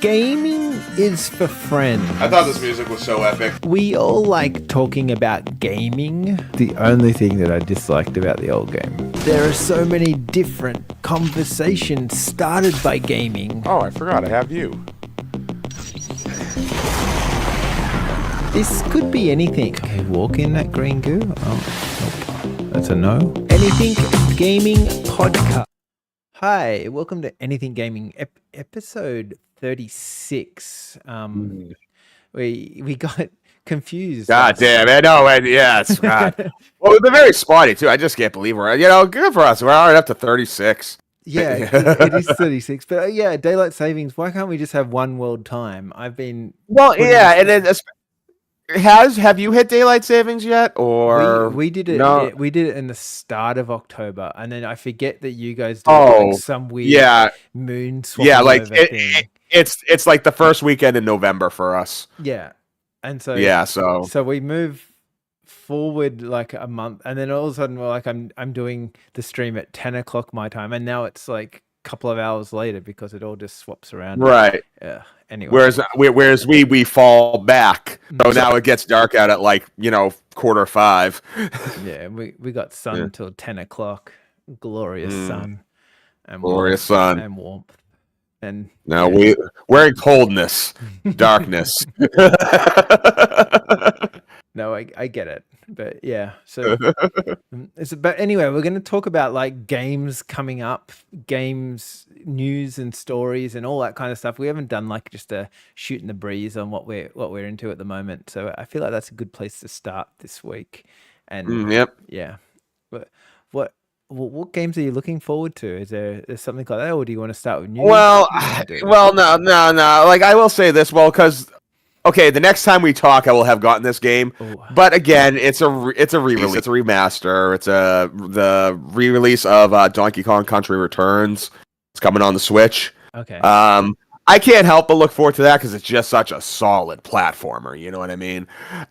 Gaming is for friends. I thought this music was so epic. We all like talking about gaming. The only thing that I disliked about the old game. There are so many different conversations started by gaming. Oh, I forgot I have you. This could be anything. Okay, walk in that green goo. Oh, nope. That's a no. Anything Gaming Podcast. Hi, welcome to Anything Gaming, episode 36. We got confused. God damn it! No, yes, God. Well, they're very spotty too. I just can't believe we're good for us. We're already up to 36. Yeah, it is 36. But yeah, daylight savings. Why can't we just have one world time? And then have you hit daylight savings yet, or we did it? No. We did it in the start of October, and then I forget that you guys did like some weird moon swap. Yeah, like it's like the first weekend in November for us. Yeah, and so so we move forward like a month, and then all of a sudden we're like, I'm doing the stream at 10 o'clock my time, and now it's like a couple of hours later because it all just swaps around. Right. Yeah. Anyway. Whereas we fall back. So now it gets dark out at like 4:45. Yeah, we got sun till 10 o'clock. Glorious sun. And glorious sun. And warmth. And now we're in coldness, darkness. No, I get it, but yeah. So, but anyway, we're going to talk about like games coming up, games news and stories and all that kind of stuff. We haven't done like just a shooting the breeze on what we're into at the moment. So I feel like that's a good place to start this week. And yeah, but what games are you looking forward to? Is there something like that, or do you want to start with news? No. Like I will say this, because. Okay, the next time we talk, I will have gotten this game. Ooh. But again, it's a re-release, it's a remaster, it's the re-release of Donkey Kong Country Returns. It's coming on the Switch. Okay. I can't help but look forward to that because it's just such a solid platformer. You know what I mean?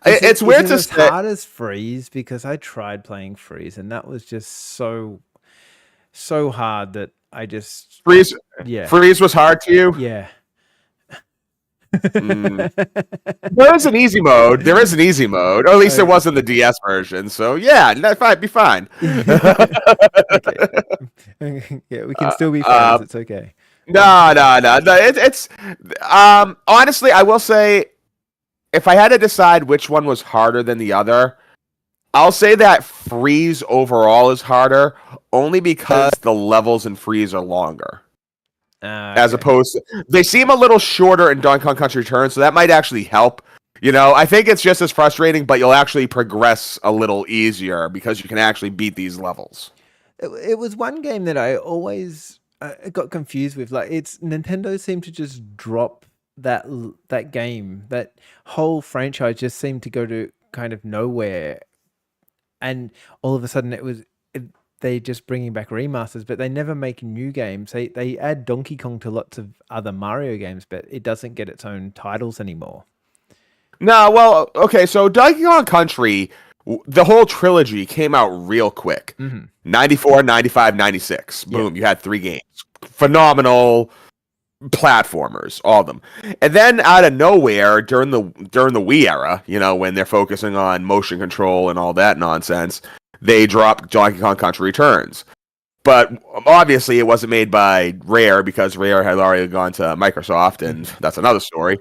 It's weird to say. As hard as Freeze, because I tried playing Freeze and that was just so hard that I just Freeze. Yeah, Freeze was hard to you. Yeah. There is an easy mode. Or at least it was in the DS version. So yeah, that might be fine. Okay. Yeah, we can still be friends. It's okay. No. It's honestly, I will say, if I had to decide which one was harder than the other, I'll say that Freeze overall is harder, only because the levels in Freeze are longer. As opposed to, they seem a little shorter in Donkey Kong Country Returns, so that might actually help. I think it's just as frustrating, but you'll actually progress a little easier because you can actually beat these levels. It was one game that I always got confused with. Like, Nintendo seemed to just drop that game. That whole franchise just seemed to go to kind of nowhere, and all of a sudden they just bringing back remasters, but they never make new games. They add Donkey Kong to lots of other Mario games, but it doesn't get its own titles anymore. No, well, okay, so Donkey Kong Country, the whole trilogy came out real quick. 94, 95, 96. Boom, you had 3 games. Phenomenal platformers, all of them. And then out of nowhere, during the Wii era, when they're focusing on motion control and all that nonsense, they dropped Donkey Kong Country Returns. But obviously it wasn't made by Rare because Rare had already gone to Microsoft, and that's another story.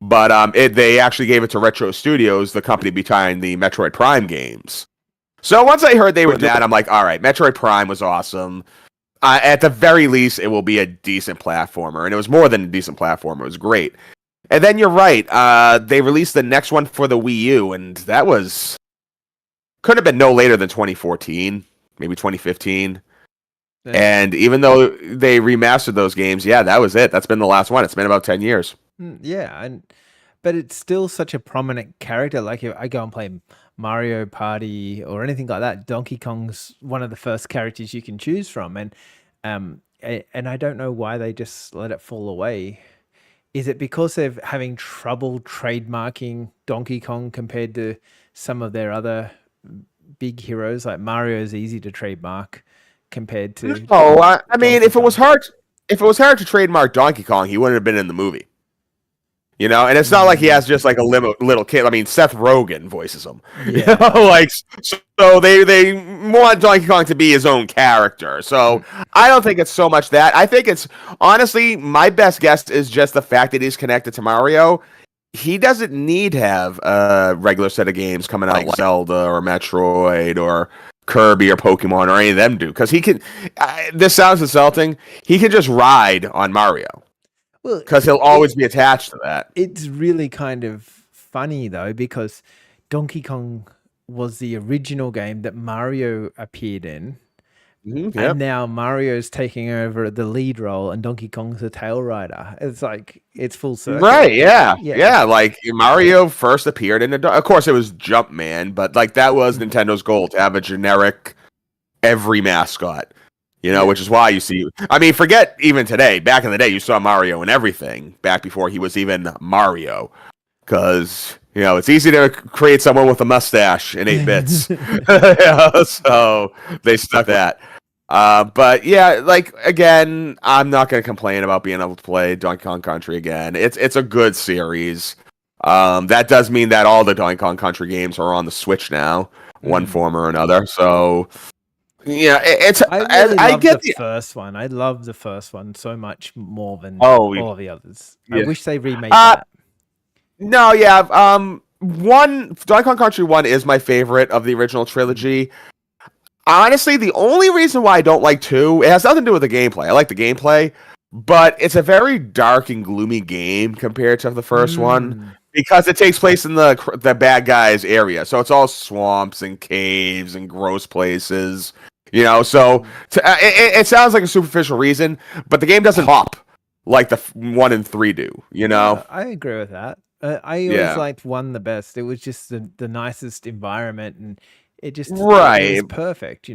But they actually gave it to Retro Studios, the company behind the Metroid Prime games. So once I heard they were that, I'm like, all right, Metroid Prime was awesome. At the very least, it will be a decent platformer. And it was more than a decent platformer. It was great. And then you're right. They released the next one for the Wii U, and that was... could have been no later than 2014, maybe 2015. Yeah. And even though they remastered those games, that was it. That's been the last one. It's been about 10 years. Yeah, but it's still such a prominent character. Like if I go and play Mario Party or anything like that, Donkey Kong's one of the first characters you can choose from. And I don't know why they just let it fall away. Is it because they're having trouble trademarking Donkey Kong compared to some of their other big heroes? Like Mario is easy to trademark compared to. I mean, if it was hard to trademark Donkey Kong, he wouldn't have been in the movie. And it's not like he has just like a little kid. I mean, Seth Rogen voices him. Yeah. Like so they want Donkey Kong to be his own character. So I don't think it's so much that. I think it's honestly my best guess is just the fact that he's connected to Mario. He doesn't need to have a regular set of games coming out like Zelda or Metroid or Kirby or Pokemon or any of them do, because he can. This sounds insulting. He can just ride on Mario. Well, because he'll always be attached to that. It's really kind of funny though, because Donkey Kong was the original game that Mario appeared in. And now Mario's taking over the lead role and Donkey Kong's the tail rider. It's like, it's full circle. Right, yeah. Like Mario first appeared in of course it was Jumpman, but like that was Nintendo's goal, to have a generic every mascot. Which is why you see, I mean, forget even today, back in the day, you saw Mario in everything back before he was even Mario. Because, it's easy to create someone with a mustache in 8 bits. So they stuck that. But yeah, like, again, I'm not going to complain about being able to play Donkey Kong Country again. It's a good series. That does mean that all the Donkey Kong Country games are on the Switch now, one form or another. So, yeah, I get the first one. I love the first one so much more than all of the others. Yeah. I wish they remade that. No, yeah. Donkey Kong Country 1 is my favorite of the original trilogy. Honestly, the only reason why I don't like 2, it has nothing to do with the gameplay. I like the gameplay, but it's a very dark and gloomy game compared to the first one, because it takes place in the bad guys area. So it's all swamps and caves and gross places. So it sounds like a superficial reason, but the game doesn't pop like the 1 and 3 do, Yeah, I agree with that. I always liked 1 the best. It was just the nicest environment, and it just it was perfect,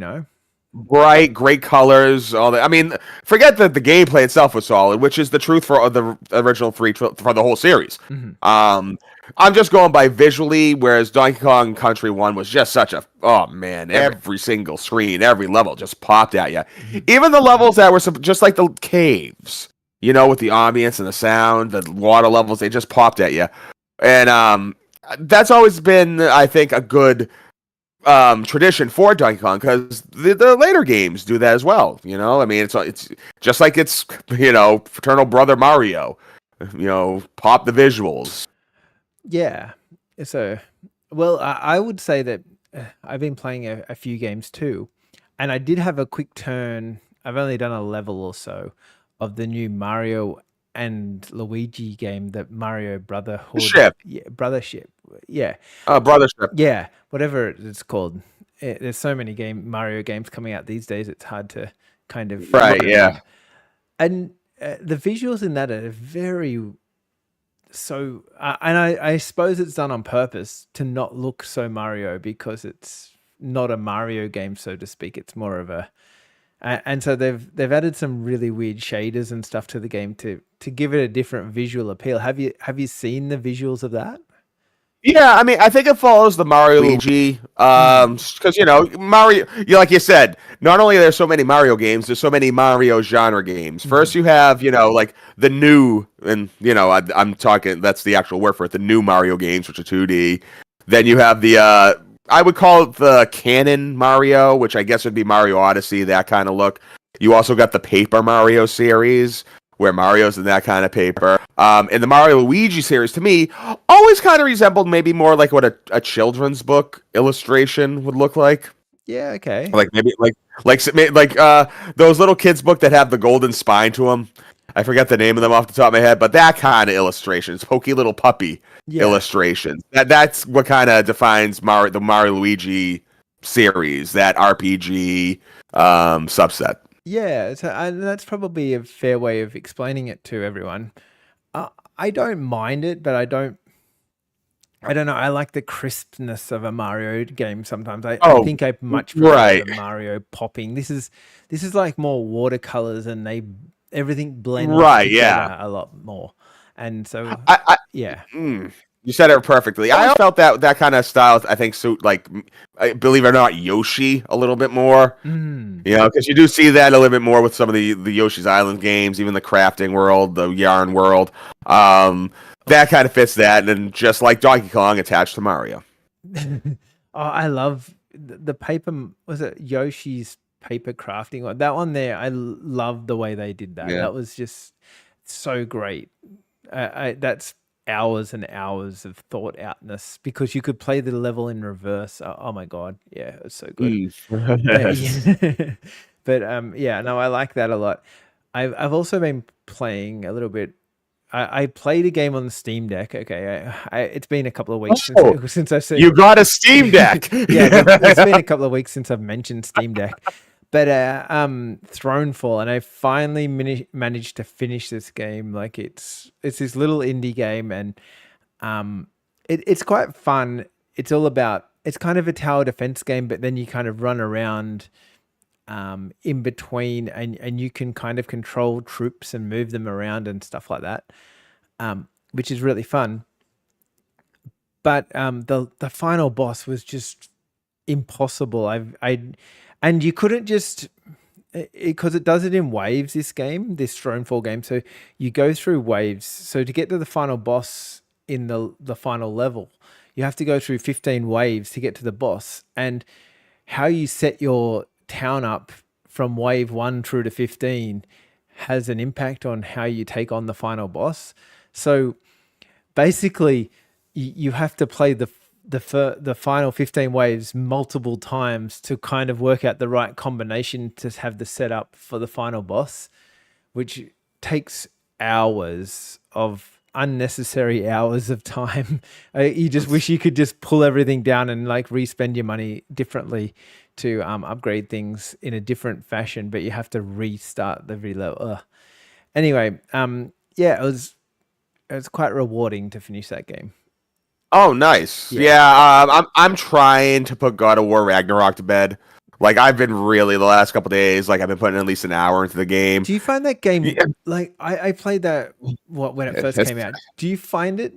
Bright, great colors, all that. I mean, forget that the gameplay itself was solid, which is the truth for the original 3 for the whole series. I'm just going by visually, whereas Donkey Kong Country 1 was just such a, oh man, every single screen, every level just popped at you. Even the levels that were just like the caves, with the ambience and the sound, the water levels, they just popped at you. And that's always been, I think, a good tradition for Donkey Kong, because the later games do that as well. I mean, it's just like it's fraternal brother Mario. Pop the visuals. Yeah. So, well, I would say that I've been playing a few games too, and I did have a quick turn. I've only done a level or so of the new Mario and Luigi game, that Mario Brotherhood. Brothership. Yeah. Brothership. Yeah. Whatever it's called. There's so many Mario games coming out these days. It's hard to kind of. Right. Yeah. And the visuals in that are very. So, and I suppose it's done on purpose to not look so Mario, because it's not a Mario game, so to speak. It's more of a, and so they've added some really weird shaders and stuff to the game to give it a different visual appeal. Have you seen the visuals of that? Yeah, I mean, I think it follows the Mario Luigi, because Mario, like you said, not only are there so many Mario games, there's so many Mario genre games. First, you have like the new, and I'm talking, that's the actual word for it, the new Mario games, which are 2D. Then you have the I would call it the canon Mario, which I guess would be Mario Odyssey, that kind of look. You also got the Paper Mario series, where Mario's in that kind of paper. And the Mario Luigi series, to me, always kind of resembled maybe more like what a children's book illustration would look like. Yeah, okay. Like maybe like those little kids' book that have the golden spine to them. I forget the name of them off the top of my head, but that kind of illustrations, pokey little puppy illustrations. That's what kind of defines the Mario Luigi series, that RPG subset. Yeah, and that's probably a fair way of explaining it to everyone. I don't mind it, but I don't know. I like the crispness of a Mario game sometimes. I think I much prefer the Mario popping. This is like more watercolors, and everything blends together a lot more. And so, You said it perfectly. I always felt that kind of style, I think, suit, like, believe it or not, Yoshi a little bit more. Mm. You know, because you do see that a little bit more with some of the Yoshi's Island games, even the crafting world, the yarn world. That kind of fits that, and then just like Donkey Kong attached to Mario. I love the paper. Was it Yoshi's paper crafting one? That one there, I love the way they did that. Yeah. That was just so great. That's hours and hours of thought outness because you could play the level in reverse. Oh my god, yeah, it was so good. Yeah. But yeah, no, I like that a lot. I've also been playing a little bit. I played a game on the Steam Deck. Okay, it's been a couple of weeks since I've seen. You got a Steam Deck. Yeah, it's been a couple of weeks since I've mentioned Steam Deck. But Thronefall, and I finally managed to finish this game. Like it's this little indie game, and it's quite fun. It's all about, it's kind of a tower defense game, but then you kind of run around in between, and you can kind of control troops and move them around and stuff like that, which is really fun. But the final boss was just impossible. And you couldn't just, because it does it in waves, this Thronefall game. So you go through waves. So to get to the final boss in the final level, you have to go through 15 waves to get to the boss. And how you set your town up from wave 1 through to 15 has an impact on how you take on the final boss. So basically, you have to play the final 15 waves multiple times to kind of work out the right combination to have the setup for the final boss, which takes hours of unnecessary hours of time. You just wish you could just pull everything down and like re-spend your money differently to upgrade things in a different fashion, but you have to restart every level. Ugh. Anyway, yeah, it was quite rewarding to finish that game. Oh, nice. Yeah, I'm trying to put God of War Ragnarok to bed. Like, I've been really, the last couple days, like, I've been putting at least an hour into the game. Do you find that game, like, I played that when it first came out. Do you find it,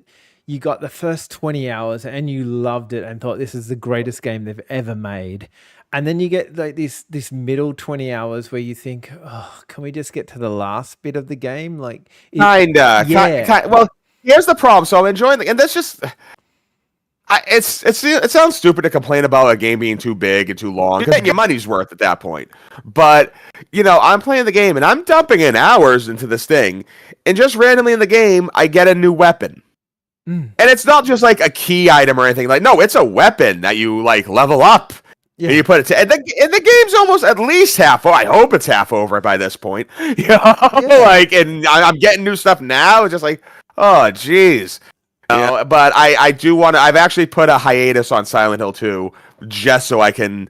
you got the first 20 hours and you loved it and thought this is the greatest game they've ever made? And then you get like this middle 20 hours where you think, oh, can we just get to the last bit of the game? Like, Kinda. Well, here's the problem. So I'm enjoying and that's just... it sounds stupid to complain about a game being too big and too long. You're getting your money's worth at that point. But, you know, I'm playing the game and I'm dumping in hours into this thing. And just randomly in the game, I get a new weapon. And it's not just like a key item or anything. Like, no, it's a weapon that you like level up. Yeah. And you put it to, and the game's almost at least half. I hope it's half over by this point. You know, like, and I'm getting new stuff now. It's just like, oh, geez. Yeah. But I do want to. I've actually put a hiatus on Silent Hill 2 just so I can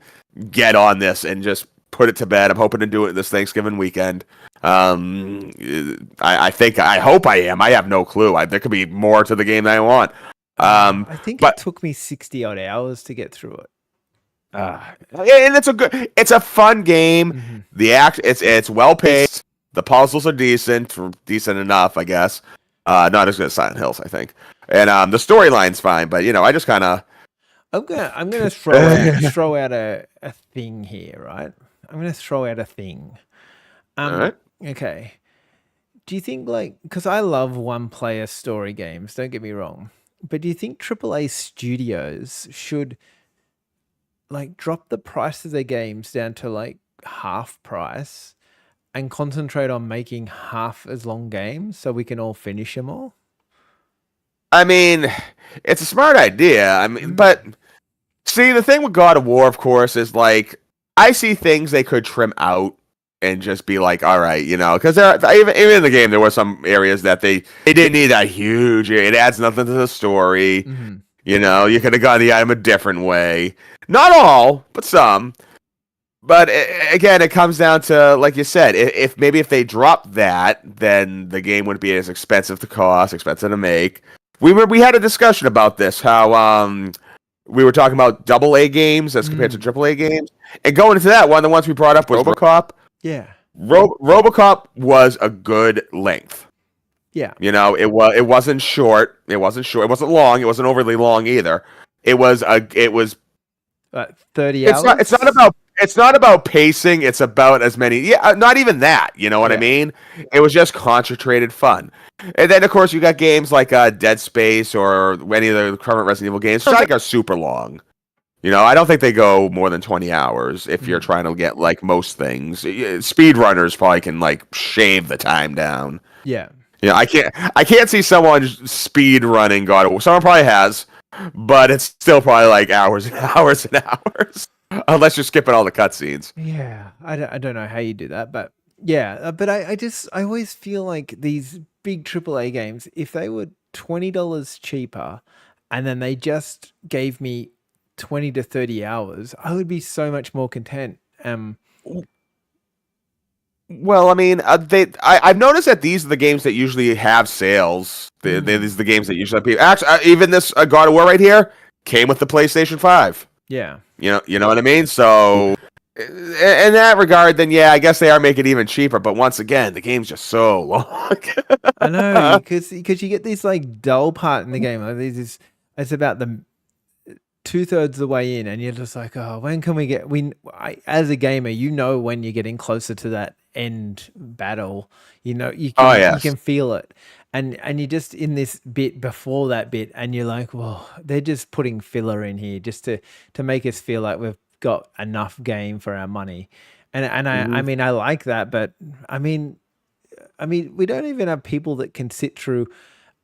get on this and just put it to bed. I'm hoping to do it this Thanksgiving weekend. I hope I am. I have no clue. There could be more to the game than I want. I think it took me 60 odd hours to get through it. And it's a fun game. Mm-hmm. It's well paced. The puzzles are decent enough, I guess. Not as good as Silent Hills, I think. And the storyline's fine, but you know, I just kind of. I'm gonna throw out a thing here, right? I'm gonna throw out a thing. All right. Okay. Do you think, like, because I love one-player story games, don't get me wrong, but do you think AAA studios should like drop the price of their games down to like half price and concentrate on making half as long games so we can all finish them all? I mean, it's a smart idea. I mean, but see, the thing with God of War, of course, is like I see things they could trim out and just be like, all right, you know, because even in the game there were some areas that they didn't need that huge. It adds nothing to the story. Mm-hmm. You know, you could have gotten the item a different way. Not all, but some. But again, it comes down to, like you said, if they dropped that, then the game wouldn't be as expensive to make. We had a discussion about this, how we were talking about AA games as compared to AAA games. And going into that, one of the ones we brought up was RoboCop. Yeah. RoboCop was a good length. Yeah. It wasn't short. It wasn't short. It wasn't long. It wasn't overly long either. It was 30 hours. It's not about pacing. It's about as many. Yeah, not even that. You know what I mean? It was just concentrated fun. And then of course you got games like Dead Space or any of the current Resident Evil games, which I think are super long. I don't think they go more than 20 hours if you're trying to get like most things. Speedrunners probably can like shave the time down. Yeah. I can't see someone speed running God of War. Someone probably has, but it's still probably like hours and hours and hours. Unless you're skipping all the cutscenes. Yeah. I don't know how you do that, but yeah. But I always feel like these big AAA games, if they were $20 cheaper and then they just gave me 20 to 30 hours, I would be so much more content. Well, I mean, I've noticed that these are the games that usually have sales. These are the games that usually have people. Actually, even this God of War right here came with the PlayStation 5. Yeah. You know what I mean? So, in that regard, then yeah, I guess they are making it even cheaper. But once again, the game's just so long. I know, because you get this like dull part in the game. Like it's about the 2/3 of the way in, and you're just like, oh, when can we get? As a gamer, when you're getting closer to that end battle, you can feel it, and you're just in this bit before that bit, and you're like, well, they're just putting filler in here just to make us feel like we've got enough game for our money, and I mean I like that, but I mean we don't even have people that can sit through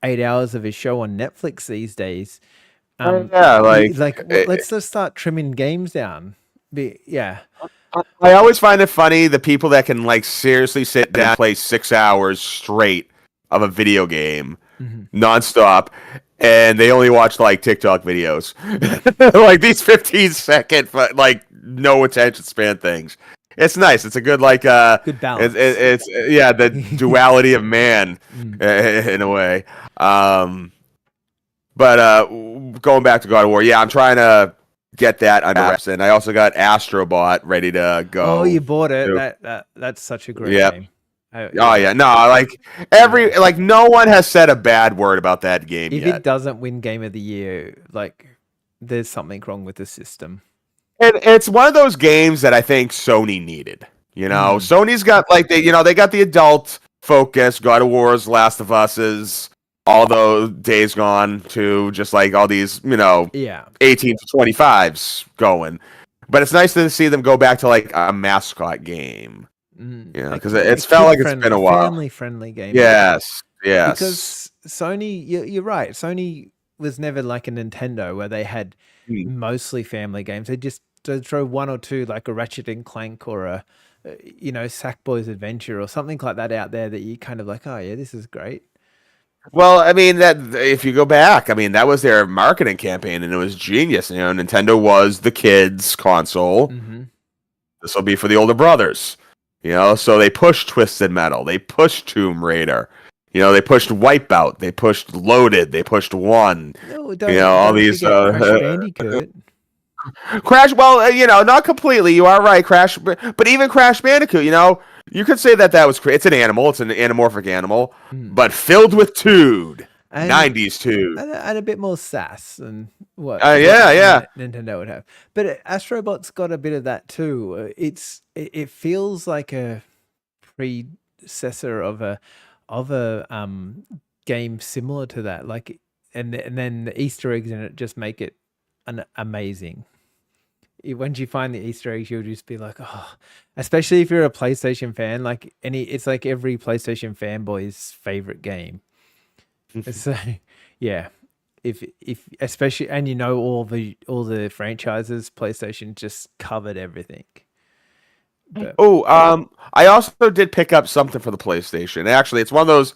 8 hours of a show on Netflix these days. Let's just start trimming games down. Yeah. I always find it funny the people that can like seriously sit down and play 6 hours straight of a video game nonstop, and they only watch like TikTok videos, like these 15-second like no attention span things. It's nice. It's a good good balance. It's the duality of man in a way. But going back to God of War, yeah, I'm trying to get that under wraps, and I also got Astrobot ready to go. Oh, you bought it? That's such a great game. Yeah, no, no one has said a bad word about that game if yet. it doesn't win Game of the Year, like there's something wrong with the system. And it's one of those games that I think Sony needed. Sony's got they got the adult focus, God of War's, Last of Us's, all those Days Gone to just like all these, 18 to 25s going. But it's nice to see them go back to like a mascot game. Because it's felt like it's been a while. Family-friendly game. Yes. Because Sony, you're right. Sony was never like a Nintendo where they had mostly family games. They'd throw one or two like a Ratchet and Clank or a Sackboy's Adventure or something like that out there that you kind of like, oh yeah, this is great. Well, I mean, that if you go back, I mean, that was their marketing campaign, and it was genius. Nintendo was the kids' console. This will be for the older brothers. So they pushed Twisted Metal, they pushed Tomb Raider, they pushed Wipeout, they pushed Loaded, they pushed One. All these Crash Bandicoot. Crash, well, not completely. You are right, Crash, but even Crash Bandicoot, you could say that was it's an animal, it's an anamorphic animal, but filled with tude, 90s tude, and a bit more sass than what Nintendo would have. But Astrobot's got a bit of that too. It feels like a predecessor of a game similar to that, like, and then the Easter eggs in it just make it amazing. Once you find the Easter eggs, you'll just be like, oh, especially if you're a PlayStation fan, like it's like every PlayStation fanboy's favorite game. So yeah, if especially, and all the franchises, PlayStation just covered everything. But, I also did pick up something for the PlayStation. Actually, it's one of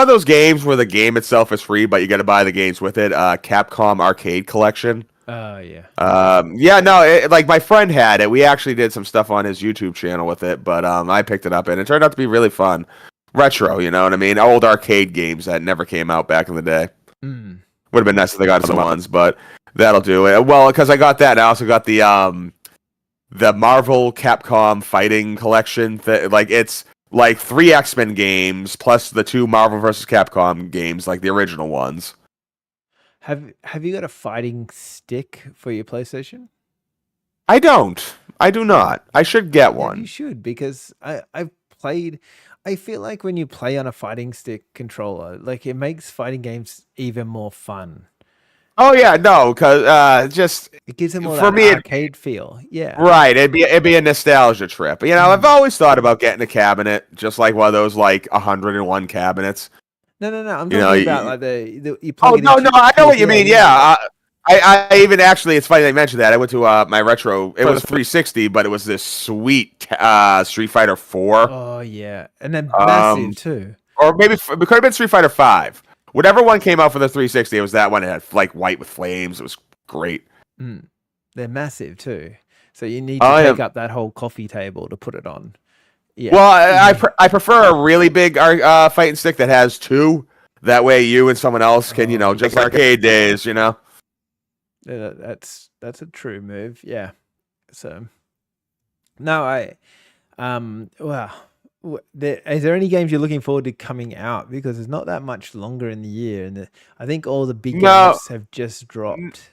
those games where the game itself is free, but you got to buy the games with it. Capcom Arcade Collection. Oh yeah. Like my friend had it. We actually did some stuff on his YouTube channel with it, but I picked it up and it turned out to be really fun. Retro, you know what I mean? Old arcade games that never came out back in the day. Would have been nice if they got some ones, but that'll do it. Well, because I got that, I also got the Marvel Capcom Fighting Collection. It's like 3 X-Men games plus the 2 Marvel vs. Capcom games, like the original ones. Have you got a fighting stick for your PlayStation? I don't. I do not. I should get Yeah, one. you should, because I've played. I feel like when you play on a fighting stick controller, like it makes fighting games even more fun. Oh yeah, no, because just It gives them more for that me, arcade feel. Yeah. right? It'd be a nostalgia trip. You know, I've always thought about getting a cabinet, just like one of those like 101 cabinets. No. I'm You know, talking about like the you oh plug it no, into no, I know what you yeah, mean. Yeah, I even actually, it's funny they mentioned that. I went to my retro. It was 360, but it was this sweet Street Fighter 4. Oh yeah, and then Um, massive too. or maybe it could have been Street Fighter 5. Whatever one came out for the 360, it was that one. It had like white with flames. It was great. Mm. They're massive too. So you need to I take am. up that whole coffee table to put it on. Yeah. Well, I prefer a really big fighting stick that has 2. That way, you and someone else can, just like arcade days, Yeah, that's a true move. Yeah. So no, well, is there any games you're looking forward to coming out? Because there's not that much longer in the year, and I think all the big No, games have just dropped.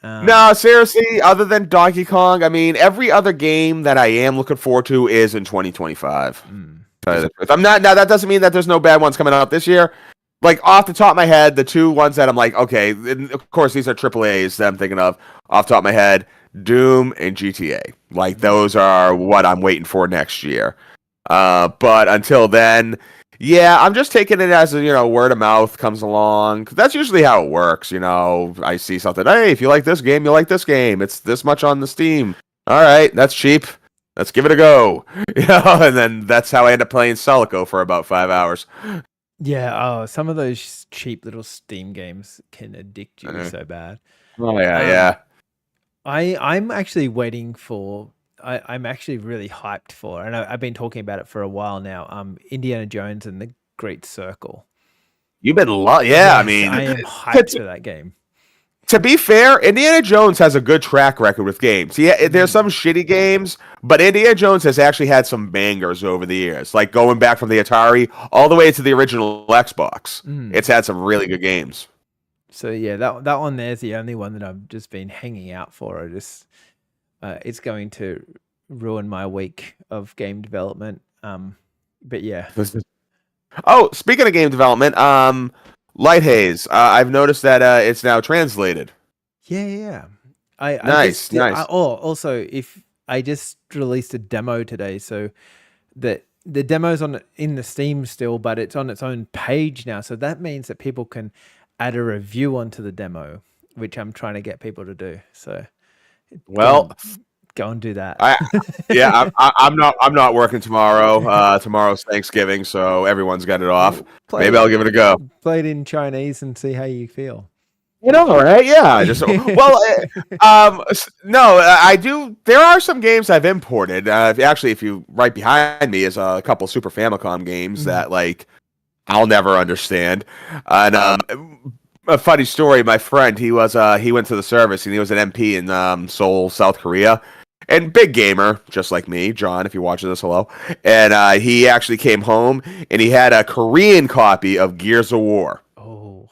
no, seriously. Other than Donkey Kong, I mean, every other game that I am looking forward to is in 2025. I'm not. Now that doesn't mean that there's no bad ones coming out this year. Like off the top of my head, the 2 ones that I'm like, okay, and of course these are AAA's that I'm thinking of off the top of my head, Doom and GTA. Like those are what I'm waiting for next year. But until then, yeah, I'm just taking it as word of mouth comes along. That's usually how it works. I see something. Hey, if you like this game, you like this game. It's this much on the Steam. All right, that's cheap. Let's give it a go. And then that's how I end up playing Celico for about 5 hours. Yeah, some of those cheap little Steam games can addict you so bad. Oh yeah. I'm actually waiting for. I'm actually really hyped for, and I've been talking about it for a while now. Indiana Jones and the Great Circle. You've been yeah. Yes, I mean, I am hyped for that game. To be fair, Indiana Jones has a good track record with games. Yeah, there's some shitty games, but Indiana Jones has actually had some bangers over the years. Like going back from the Atari all the way to the original Xbox. It's had some really good games. So yeah, that one there's the only one that I've just been hanging out for. It's going to ruin my week of game development. But yeah. Oh, speaking of game development, Light Haze. I've noticed that it's now translated. Yeah. Nice. Also, if I just released a demo today, so the demo's in the Steam still, but it's on its own page now. So that means that people can add a review onto the demo, which I'm trying to get people to do. So, well, go and do that. I'm not working tomorrow. Tomorrow's Thanksgiving, so everyone's got it off. Maybe I'll give it a go. Play it in Chinese and see how you feel. Right? Yeah. No, I do. There are some games I've imported. Actually, if you right behind me is a couple Super Famicom games that like I'll never understand. And a funny story. My friend, he went to the service and he was an MP in Seoul, South Korea. And big gamer, just like me, John, if you're watching this, hello. And he actually came home and he had a Korean copy of Gears of War. Oh.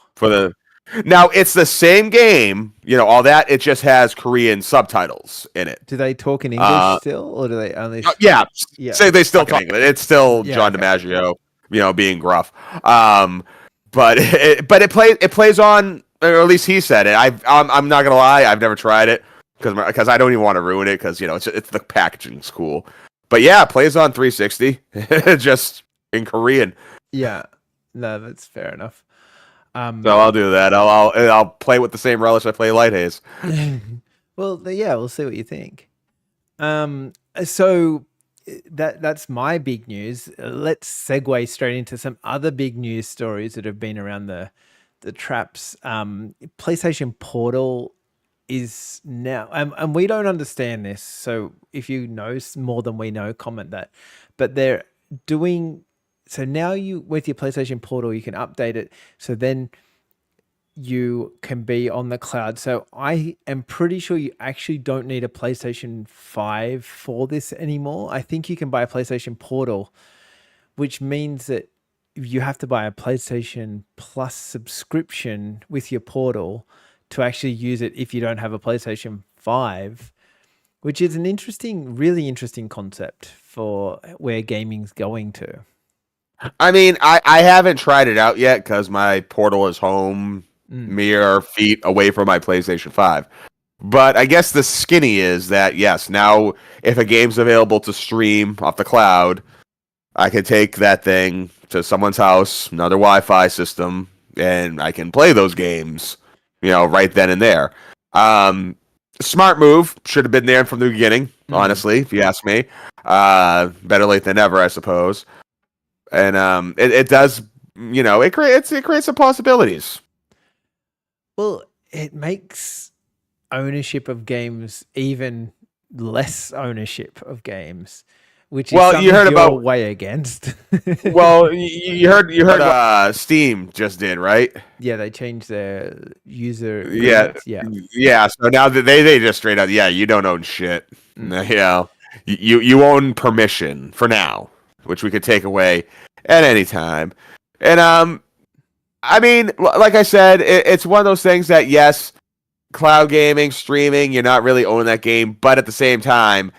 Now, it's the same game, all that. It just has Korean subtitles in it. Do they talk in English still, or do they only? Yeah. Say they still talk English. It's still John DiMaggio, being gruff. But it plays on, or at least he said it. I'm not gonna lie, I've never tried it because I don't even want to ruin it because it's the packaging's cool. But yeah, it plays on 360, just in Korean. Yeah, no, that's fair enough. So I'll do that. I'll play with the same relish I play Light Haze. Well, yeah, we'll see what you think. So that's my big news. Let's segue straight into some other big news stories that have been around the traps. PlayStation Portal is now, and we don't understand this. So if you know more than we know, comment that. But they're doing. So now with your PlayStation Portal, you can update it. So then you can be on the cloud. So I am pretty sure you actually don't need a PlayStation 5 for this anymore. I think you can buy a PlayStation Portal which means that you have to buy a PlayStation Plus subscription with your Portal to actually use it if you don't have a PlayStation 5, which is an really interesting concept for where gaming's going to. I mean, I haven't tried it out yet because my Portal is home, mere feet away from my PlayStation 5. But I guess the skinny is that, yes, now if a game's available to stream off the cloud, I can take that thing to someone's house, another Wi-Fi system, and I can play those games, right then and there. Smart move. Should have been there from the beginning, honestly, if you ask me. Better late than never, I suppose. And it does, it creates some possibilities. Well, it makes ownership of games even less ownership of games, which is something you heard you're about way against. Well, you heard Steam just did, right? Yeah, they changed their user. Yeah, yeah. So now they just straight out, you don't own shit. You own permission for now, which we could take away at any time. And I mean, like I said, it's one of those things that yes, cloud gaming, streaming, you're not really owning that game, but at the same time,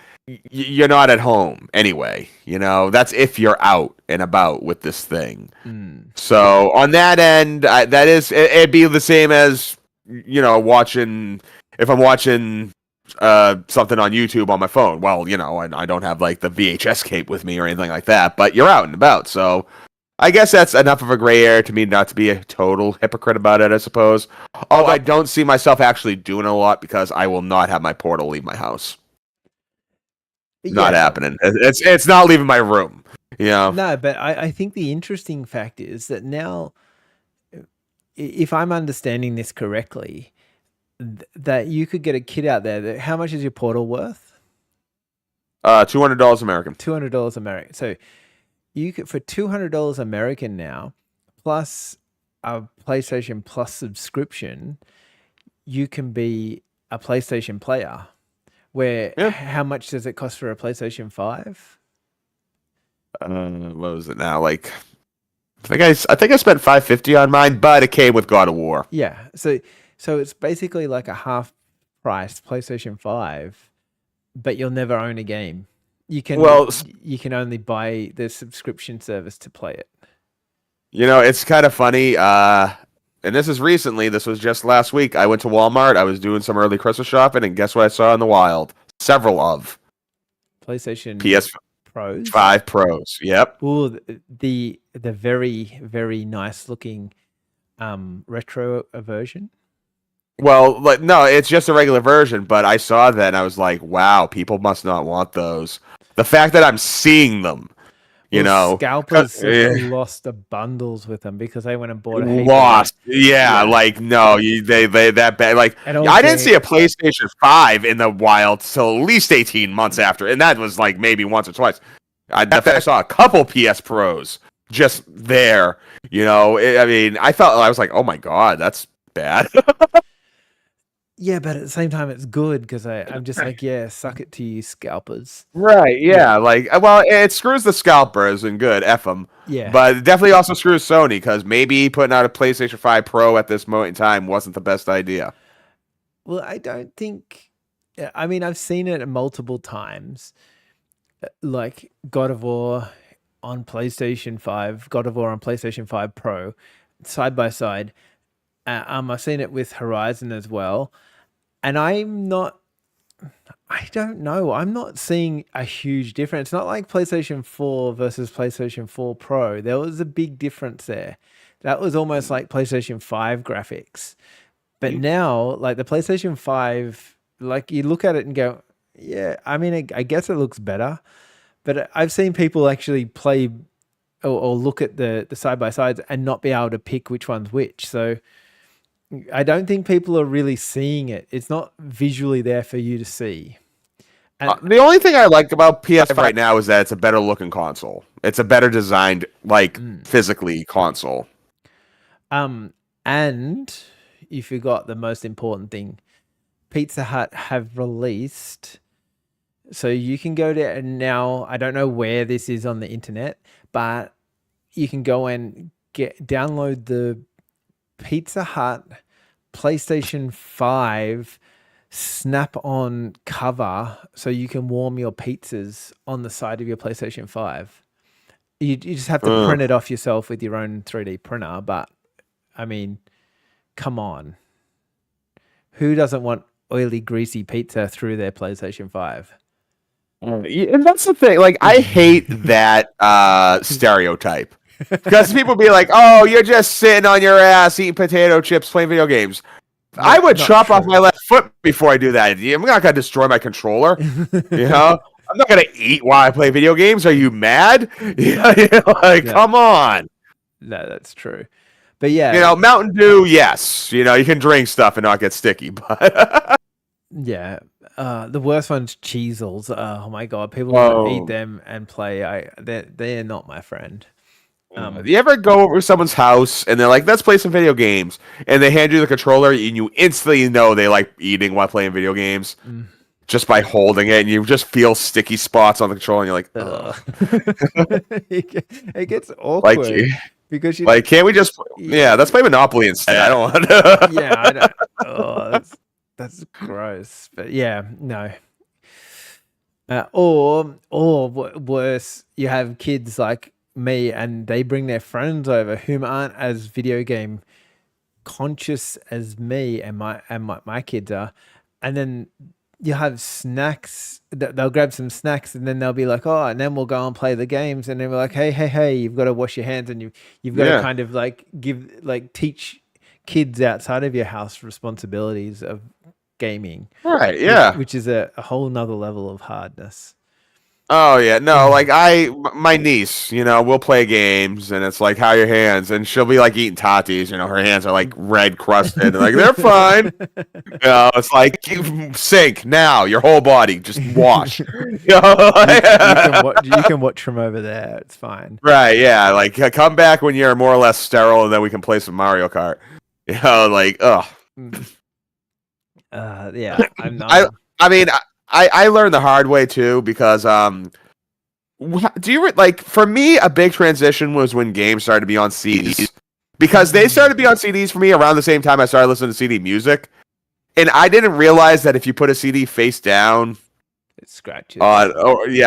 you're not at home anyway. That's if you're out and about with this thing. So on that end, it'd be the same as watching if I'm watching something on YouTube on my phone. Well, I don't have like the VHS cape with me or anything like that, but you're out and about, so I guess that's enough of a gray area to me not to be a total hypocrite about it, I suppose. Although I don't see myself actually doing a lot because I will not have my Portal leave my house. Not happening. It's not leaving my room. No, but I think the interesting fact is that now, if I'm understanding this correctly, that you could get a kit out there. How much is your Portal worth? $200 American. $200 American. So you could, for $200 American now, plus a PlayStation Plus subscription, you can be a PlayStation player. Where how much does it cost for a PlayStation 5? What was it now? Like, I think I spent $550 on mine, but it came with God of War. Yeah, so it's basically like a half price PlayStation 5, but you'll never own a game. You can only buy the subscription service to play it. It's kind of funny. And this is recently. This was just last week. I went to Walmart. I was doing some early Christmas shopping, and guess what I saw in the wild? Several of PlayStation Pros. 5 Pros. Yep. Ooh, the very, very nice looking retro version. Well, no, it's just a regular version, but I saw that and I was like, wow, people must not want those. The fact that I'm seeing them. Scalpers lost the bundles with them because they went and bought a lost. Like no, they that bad. Like I didn't see a PlayStation 5 in the wild till at least 18 months after, and that was like maybe once or twice. I saw a couple PS Pros just there. I mean, I was like, oh my god, that's bad. Yeah, but at the same time, it's good because I'm just like, suck it to you, scalpers. Right, yeah. Like, well, it screws the scalpers and good, F them. Yeah. But it definitely also screws Sony because maybe putting out a PlayStation 5 Pro at this moment in time wasn't the best idea. Well, I don't think... I mean, I've seen it multiple times. Like, God of War on PlayStation 5, God of War on PlayStation 5 Pro, side by side. I've seen it with Horizon as well. And I don't know. I'm not seeing a huge difference. It's not like PlayStation 4 versus PlayStation 4 Pro. There was a big difference there. That was almost like PlayStation 5 graphics. But now, like the PlayStation 5, like you look at it and go, yeah, I mean, I guess it looks better. But I've seen people actually play or look at the side-by-sides and not be able to pick which one's which. So I don't think people are really seeing it. It's not visually there for you to see. And the only thing I like about PS5 right now is that it's a better looking console. It's a better designed, like physically console. And you forgot the most important thing. Pizza Hut have released, so you can go there now. I don't know where this is on the internet, but you can go and download the Pizza Hut PlayStation 5 snap-on cover so you can warm your pizzas on the side of your PlayStation 5. You just have to print it off yourself with your own 3D printer, but I mean, come on. Who doesn't want oily, greasy pizza through their PlayStation 5? And that's the thing. Like, I hate that stereotype. Because people be like, oh, you're just sitting on your ass eating potato chips playing video games. I would chop off my left foot before I do that. I'm not going to destroy my controller. You know? I'm not going to eat while I play video games. Are you mad? Come on. No, that's true. But yeah. You know, Mountain Dew, yes. You know, you can drink stuff and not get sticky. But yeah. The worst one's Cheezels. Oh my God. People who eat them and play. They're not my friend. You ever go over to someone's house and they're like, let's play some video games, and they hand you the controller and you instantly know they like eating while playing video games just by holding it, and you just feel sticky spots on the controller and you're like, ugh. It gets awkward because like, can't we just let's play Monopoly instead. I don't want to. Yeah, I don't. Oh, that's gross. But yeah, no. Or worse, you have kids like me and they bring their friends over whom aren't as video game conscious as me and my kids are, and then you have snacks. They'll grab some snacks and then they'll be like, oh, and then we'll go and play the games, and then we're like, hey, you've got to wash your hands, and you've got to kind of like teach kids outside of your house responsibilities of gaming, right? Yeah, which is a whole nother level of hardness. Oh yeah, no, like my niece, you know, we'll play games and it's like, how are your hands? And she'll be like eating Tatis, you know, her hands are like red crusted and like, they're fine. You know, it's like, sink now, your whole body, just wash. You can watch from over there, it's fine. Right, yeah, like come back when you're more or less sterile and then we can play some Mario Kart. You know, like, yeah, I'm not. I mean, I learned the hard way too, because do you like, for me a big transition was when games started to be on CDs, because they started to be on CDs for me around the same time I started listening to CD music, and I didn't realize that if you put a CD face down, it scratches.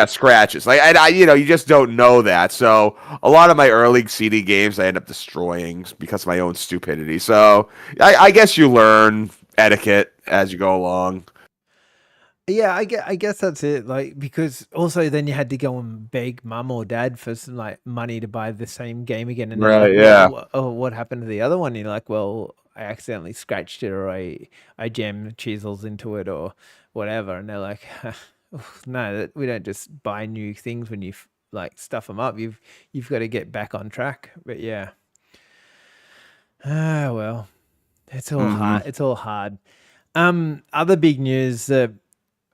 Scratches. Like I you know, you just don't know that. So a lot of my early CD games I end up destroying because of my own stupidity. So I guess you learn etiquette as you go along. Yeah, I guess that's it. Like, because also then you had to go and beg mum or dad for some like money to buy the same game again, and right, like, what happened to the other one? And you're like, well, I accidentally scratched it, or I jammed Cheezels into it, or whatever. And they're like, no, we don't just buy new things when you like stuff them up. You've got to get back on track. But yeah, well, it's all hard. It's all hard. Other big news that.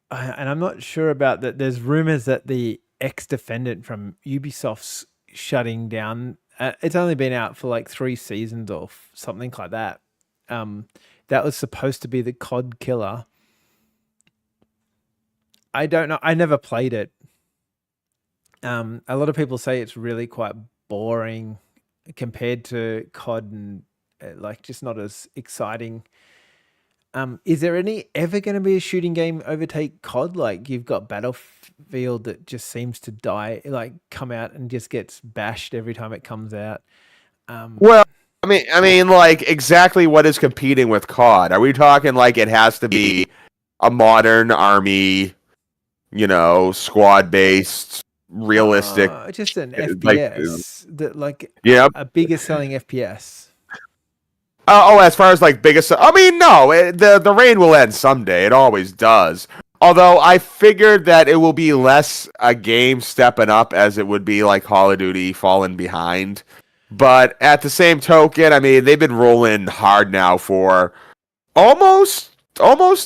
And I'm not sure about that. There's rumors that the ex-defendant from Ubisoft's shutting down. It's only been out for like 3 seasons or something like that. That was supposed to be the COD killer. I don't know. I never played it. A lot of people say it's really quite boring compared to COD, and like just not as exciting. Is there ever going to be a shooting game overtake COD? Like, you've got Battlefield that just seems to die, like come out and just gets bashed every time it comes out. Well, I mean, like, exactly what is competing with COD? Are we talking like it has to be a modern army, you know, squad-based, realistic, just an FPS a bigger selling FPS? As far as like biggest, I mean, no, the rain will end someday. It always does. Although I figured that it will be less a game stepping up as it would be like Call of Duty falling behind. But at the same token, I mean, they've been rolling hard now for almost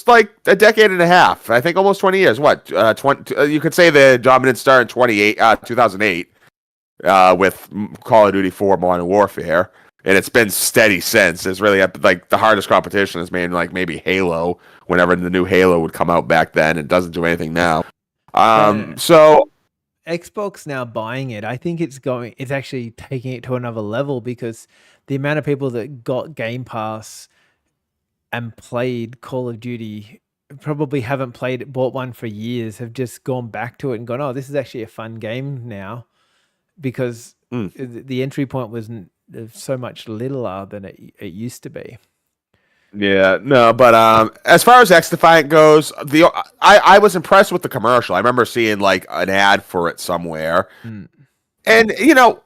like a decade and a half. I think almost 20 years. What? 20? You could say the dominant start in 2008, with Call of Duty 4 Modern Warfare. And it's been steady since. It's really like the hardest competition has been like maybe Halo, whenever the new Halo would come out back then. It doesn't do anything now. So Xbox now buying it, I think it's actually taking it to another level because the amount of people that got Game Pass and played Call of Duty probably haven't bought one for years, have just gone back to it and gone, oh, this is actually a fun game now, because the entry point was so much littler than it used to be. Yeah, no, but as far as X Defiant goes, I was impressed with the commercial. I remember seeing like an ad for it somewhere, and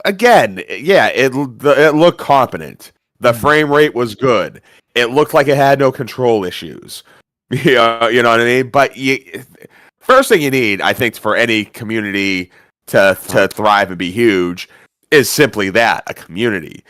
again, yeah, it looked competent. The frame rate was good. It looked like it had no control issues. You know what I mean? But first thing you need, I think, for any community to thrive and be huge is simply that, a community.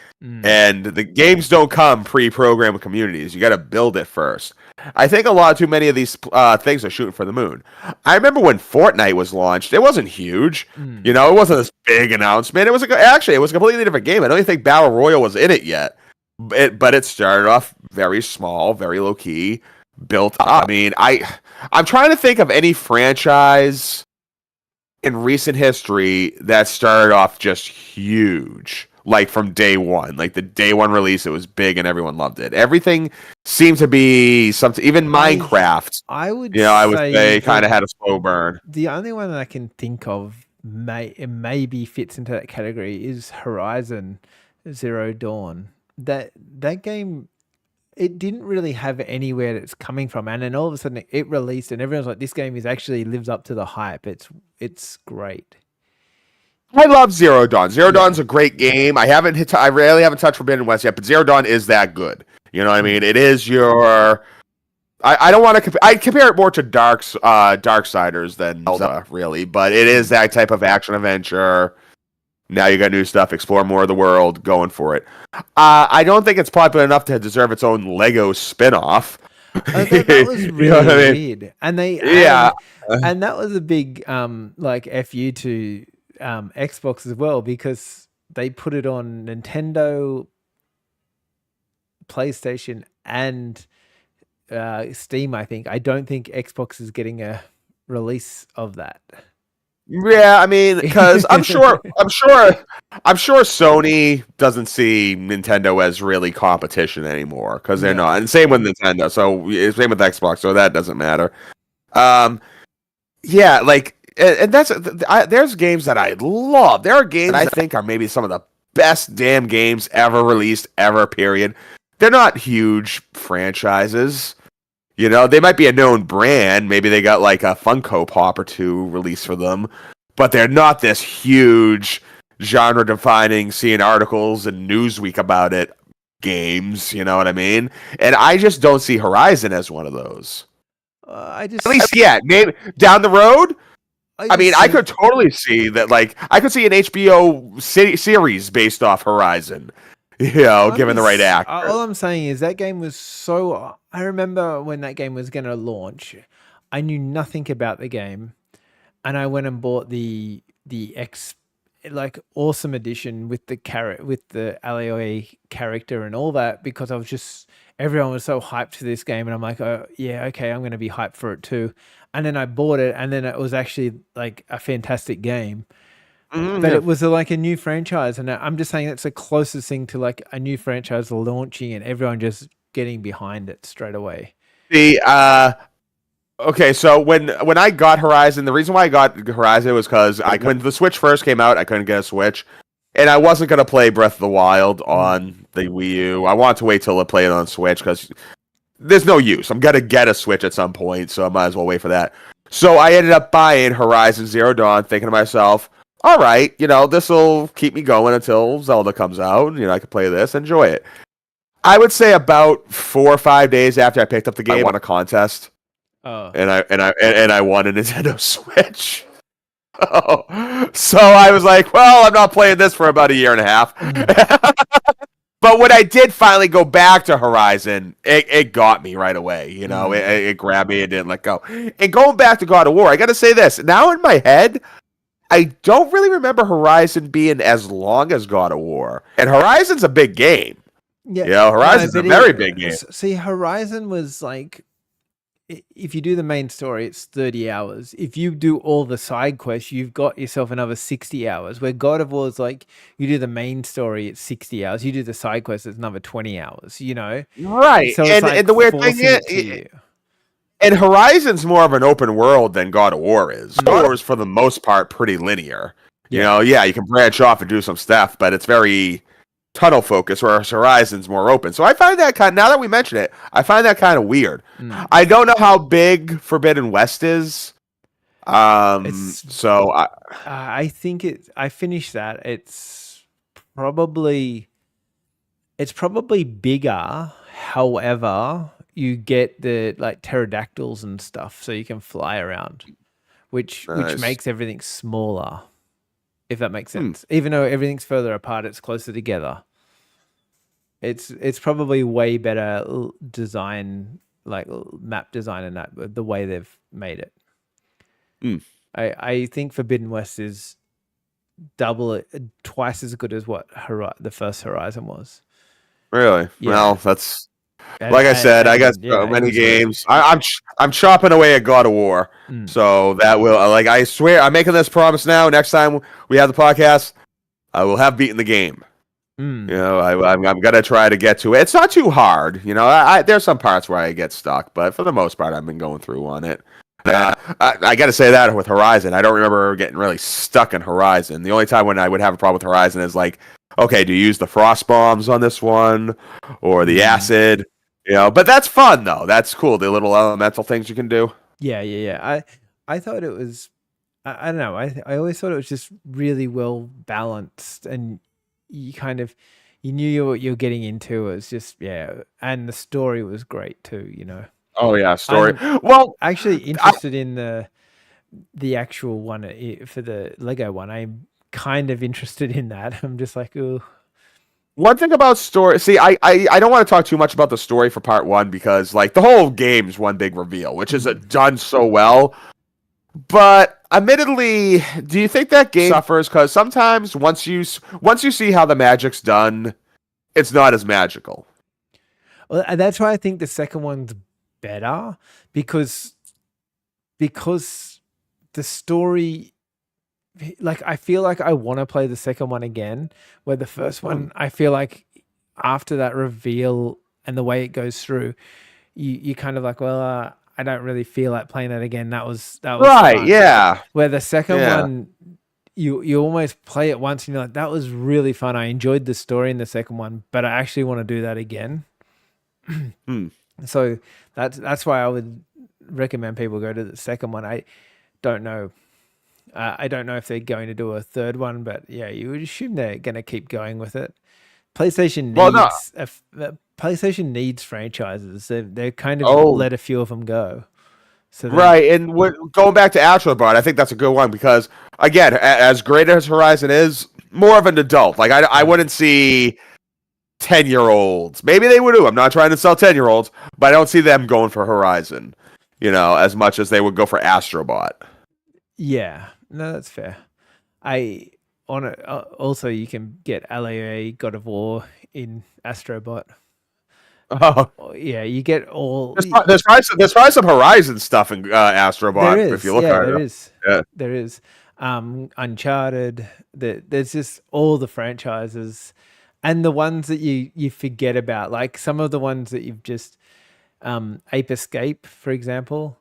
And the games don't come pre-programmed with communities. You got to build it first. I think too many of these things are shooting for the moon. I remember when Fortnite was launched, it wasn't huge. It wasn't this big announcement. It was actually a completely different game. I don't even think Battle Royale was in it yet. But it started off very small, very low key, built up. I mean, I'm trying to think of any franchise in recent history that started off just huge, like from day one. Like the day one release, it was big and everyone loved it. Everything seemed to be something. Even Minecraft, I would say kind of had a slow burn. The only one that I can think of maybe fits into that category is Horizon Zero Dawn. That game, it didn't really have anywhere that's coming from, and then all of a sudden it released, and everyone's like, "This game actually lives up to the hype. It's great." I love Zero Dawn. Zero Dawn's a great game. I rarely haven't touched Forbidden West yet, but Zero Dawn is that good. You know what I mean? It is your. I don't want to. I compare it more to Darksiders than Zelda, really, but it is that type of action adventure. Now you got new stuff, explore more of the world, going for it. I don't think it's popular enough to deserve its own Lego spin-off. That was really weird. And and that was a big FU to Xbox as well, because they put it on Nintendo, PlayStation, and Steam, I think. I don't think Xbox is getting a release of that. Yeah, I mean, because I'm sure Sony doesn't see Nintendo as really competition anymore, because they're not, and same with Nintendo. So same with Xbox, so that doesn't matter. Yeah, like, and there's games that I love. There are games that I think are maybe some of the best damn games ever released, ever. Period. They're not huge franchises. They might be a known brand. Maybe they got like a Funko Pop or two released for them, but they're not this huge genre-defining, seeing articles and Newsweek about it games. You know what I mean? And I just don't see Horizon as one of those. At least, maybe down the road. I could totally see that. Like, I could see an HBO series based off Horizon. Given the right actor. All I'm saying is that game was so. I remember when that game was going to launch, I knew nothing about the game, and I went and bought the awesome edition with the Aloy character and all that, because everyone was so hyped for this game, and I'm like, oh yeah, okay, I'm going to be hyped for it too. And then I bought it, and then it was actually like a fantastic game. But it was like a new franchise, and I'm just saying that's the closest thing to like a new franchise launching and everyone just getting behind it straight away. Okay, so when I got Horizon, the reason why I got Horizon was because when the Switch first came out, I couldn't get a Switch, and I wasn't gonna play Breath of the Wild on the Wii U. I wanted to wait till I play it on Switch because there's no use. I'm gonna get a Switch at some point, so I might as well wait for that. So I ended up buying Horizon Zero Dawn, thinking to myself, all right, this will keep me going until Zelda comes out. I can play this, enjoy it. I would say about 4 or 5 days after I picked up the game, I won a contest. Oh. And I won a Nintendo Switch. So I was like, well, I'm not playing this for about a year and a half. But when I did finally go back to Horizon, it got me right away. It grabbed me and didn't let go. And going back to God of War, I got to say this. Now in my head, I don't really remember Horizon being as long as God of War. And Horizon's a big game. Yeah, Horizon's a very big game. See, Horizon was like, if you do the main story, it's 30 hours. If you do all the side quests, you've got yourself another 60 hours. Where God of War is like, you do the main story, it's 60 hours. You do the side quest, it's another 20 hours, you know? Right. So it's like And the weird thing forcing it to you. and Horizon's more of an open world than God of War is. God of War is, for the most part, pretty linear. You know, you can branch off and do some stuff, but it's very tunnel focused, whereas Horizon's more open. So I find that now that we mention it, I find that kind of weird. I don't know how big Forbidden West is. So I think I finished that. It's probably bigger. However, you get the like pterodactyls and stuff, so you can fly around, which makes everything smaller. If that makes sense. Even though everything's further apart, it's closer together. It's probably way better design, like map design, and that the way they've made it. I think Forbidden West is twice as good as what the first Horizon was. Really? Yeah. Well, that's like I said. I got so many games. I'm chopping away at God of War, so that will I swear I'm making this promise now. Next time we have the podcast, I will have beaten the game. You know, I'm gonna try to get to it. It's not too hard. You know, there's some parts where I get stuck, but for the most part, I've been going through on it. I got to say that with Horizon, I don't remember getting really stuck in Horizon. The only time when I would have a problem with Horizon is like, okay, do you use the frost bombs on this one or the acid? You know, but that's fun though. That's cool. The little elemental things you can do. Yeah. I thought it was. I don't know. I always thought it was just really well balanced, and you knew what you're getting into. It was just and the story was great too. You know. Oh yeah, story. I'm actually interested in the actual one for the Lego one. I'm kind of interested in that. I'm just like, ooh. One thing about story, see, I don't want to talk too much about the story for part one because like the whole game's one big reveal, which is done so well. But admittedly, do you think that game suffers because sometimes once you see how the magic's done, it's not as magical? Well, that's why I think the second one's better because the story, like I feel like I want to play the second one again, where the first one I feel like after that reveal and the way it goes through, you kind of like, well, I don't really feel like playing that again. That was right fun. Yeah, where the second one you almost play it once and you're like, that was really fun, I enjoyed the story in the second one, but I actually want to do that again. So that's why I would recommend people go to the second one. I don't know. I don't know if they're going to do a third one, but yeah, you would assume they're going to keep going with it. PlayStation needs franchises. They're kind of let a few of them go. So right, and going back to Astrobot, I think that's a good one because again, as great as Horizon is, more of an adult. Like I wouldn't see 10-year-olds. Maybe they would do. I'm not trying to sell 10-year-olds, but I don't see them going for Horizon, you know, as much as they would go for Astrobot. Yeah, no, that's fair. Also, you can get LAA God of War in Astrobot. Oh yeah, you get all. There's probably some Horizon stuff in Astrobot. There is, if you look at it. There is. Yeah, there is. Uncharted. There's just all the franchises. And the ones that you forget about, like some of the ones that you've just, Ape Escape, for example.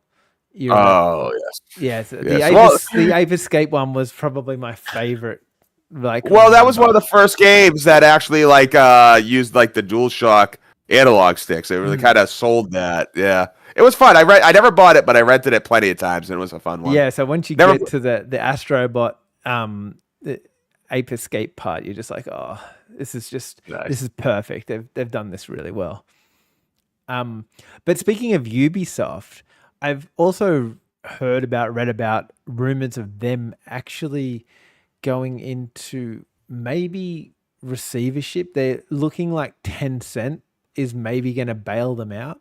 Yes. The Ape Escape one was probably my favorite. That was one of the first games that actually used like the DualShock analog sticks. It really kind of sold that. Yeah, it was fun. I never bought it, but I rented it plenty of times, and it was a fun one. Yeah. So once you get to the Astrobot, the Ape Escape part, you're just like, oh, this is perfect. They've done this really well. But speaking of Ubisoft, I've also read about rumors of them actually going into maybe receivership. They're looking like Tencent is maybe going to bail them out,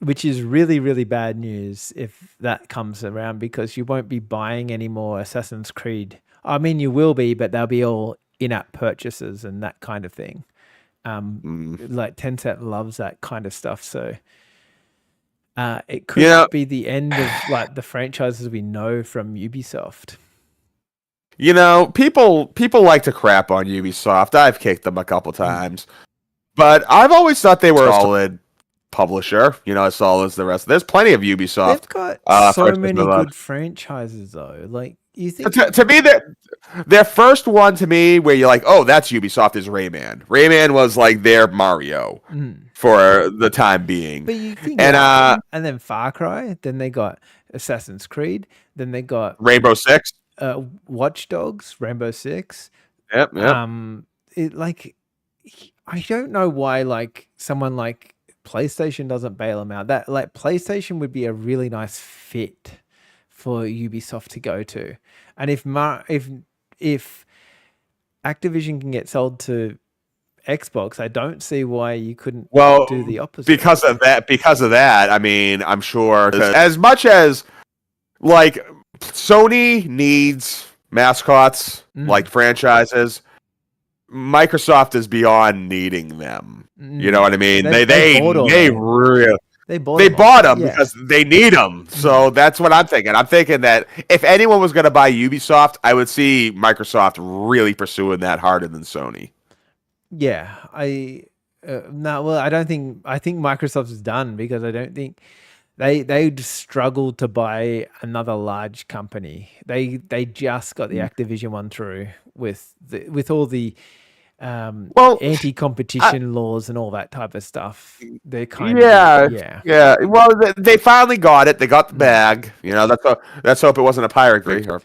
which is really, really bad news if that comes around because you won't be buying any more Assassin's Creed. I mean, you will be, but they'll be all in-app purchases and that kind of thing. Like Tencent loves that kind of stuff. So It could be the end of like the franchises we know from Ubisoft. People like to crap on Ubisoft. I've kicked them a couple times, but I've always thought they were a solid publisher. As solid as the rest. There's plenty of Ubisoft. They've got so many good franchises, though. Like you think to me that their first one to me where you're like, oh, that's Ubisoft is Rayman. Rayman was like their Mario for the time being. But you think, and then Far Cry. Then they got Assassin's Creed. Then they got Rainbow Six. Watch Dogs, Rainbow Six. Yep. I don't know why like someone like PlayStation doesn't bail them out. That like PlayStation would be a really nice fit for Ubisoft to go to. And if Activision can get sold to Xbox, I don't see why you couldn't do the opposite. Because of that, I mean, I'm sure as much as like Sony needs mascots like franchises, Microsoft is beyond needing them. You know what I mean? They bought them because they need them. So that's what I'm thinking. I'm thinking that if anyone was going to buy Ubisoft, I would see Microsoft really pursuing that harder than Sony. Yeah, I don't think. I think Microsoft is done because I don't think they struggled to buy another large company. They just got the Activision one through with all the anti-competition laws and all that type of stuff. They're kind of Well, they finally got it. They got the bag. Let's hope it wasn't a pirate victory or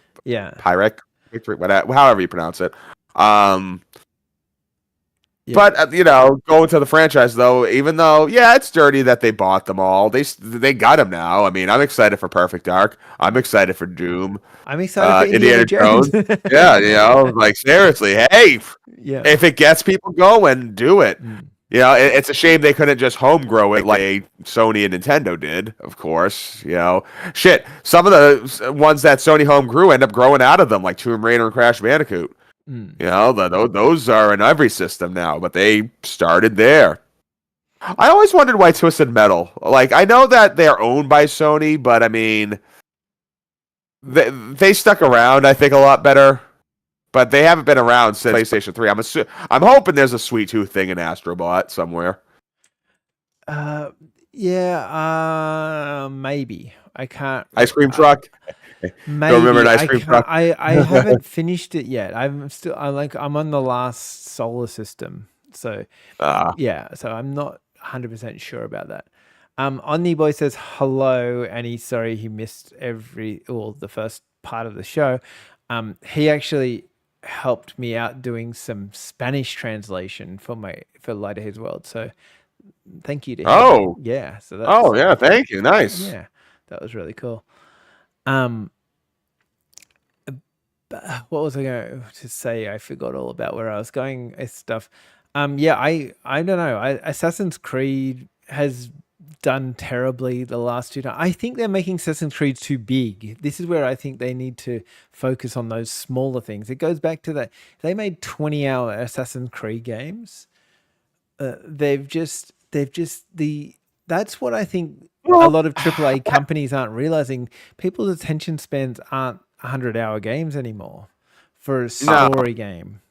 pirate victory, whatever, however you pronounce it. But going to the franchise though, even though it's dirty that they bought them all, they got them now. I mean, I'm excited for Perfect Dark. I'm excited for Doom. I'm excited for Indiana Jones. Like seriously, hey, if it gets people going, do it. It's a shame they couldn't just home grow it like Sony and Nintendo did. Of course, shit. Some of the ones that Sony home grew end up growing out of them, like Tomb Raider and Crash Bandicoot. Those are in every system now, but they started there. I always wondered why Twisted Metal. Like, I know that they're owned by Sony, but I mean, they stuck around, I think, a lot better. But they haven't been around since PlayStation 3. I'm hoping there's a Sweet Tooth thing in Astrobot somewhere. Maybe. I can't. Ice cream truck. Maybe. Don't remember an ice cream truck. I haven't finished it yet. I'm on the last solar system. So so I'm not 100% sure about that. Omniboy says hello, and he's sorry he missed the first part of the show. He actually helped me out doing some Spanish translation for Light of His World. So thank you to him. Oh yeah. So that's, thank you. Nice. Yeah, that was really cool. What was I going to say? I forgot all about where I was going and stuff. I don't know. Assassin's Creed has done terribly the last 2 times. I think they're making Assassin's Creed too big. This is where I think they need to focus on those smaller things. It goes back to that they made 20-hour Assassin's Creed games. That's what I think a lot of AAA companies aren't realizing. People's attention spans aren't 100-hour games anymore for a story game.